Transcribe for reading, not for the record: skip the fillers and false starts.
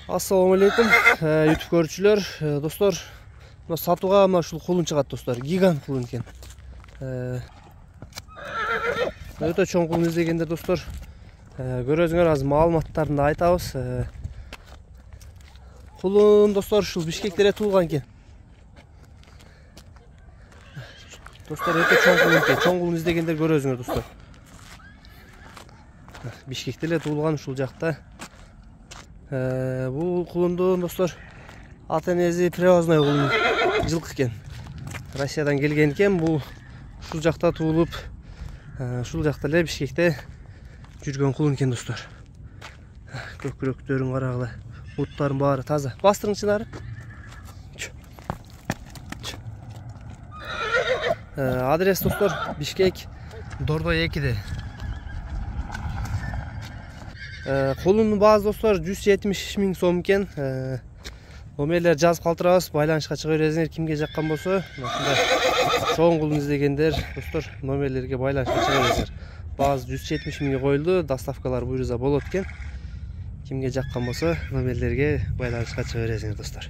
Assalamu алейкум, YouTube көрүүчүлөр, достор. Мына сатууга мына ушул кулун чыгат, достор. Гигант кулун экен. Өтө чоң кулун издегендер, достор. Көрөсүңөр, азыр маалыматтарын да айтабыз. Кулун, достор, ушул Бишкекте туулган экен. Достор, өтө чоң кулун экен. Чоң кулун издегендер көрөсүңөр, достор. Бишкекте туулган ушул жакта. Бул кулунду, достор, ата-энеси привозной кулун, жылкы экен. Россиядан келген экен. Бул ушул жакта туулуп, ушул жакта эле Бишкекте жүргөн кулун экен, достор. Көкүрөктөрүн карагыла. Буттарын баары таза. Бастырыңчы нары. Адрес, достор, Бишкек, Дордой 2-де. Кулунун баасы, достор, 170 000 сом экен. Номерлер жазып калтырабыз, байланышка чыга бересиңер, кимге жаккан болсо. Чоң кулун издегендер, достор, номерлерге байланышка чыга бересиңер. Баасы 170 000 коюлду, доставкалар буюрса болот экен. Кимге жаккан болсо, номерлерге байланышка чыга бересиңер, достор.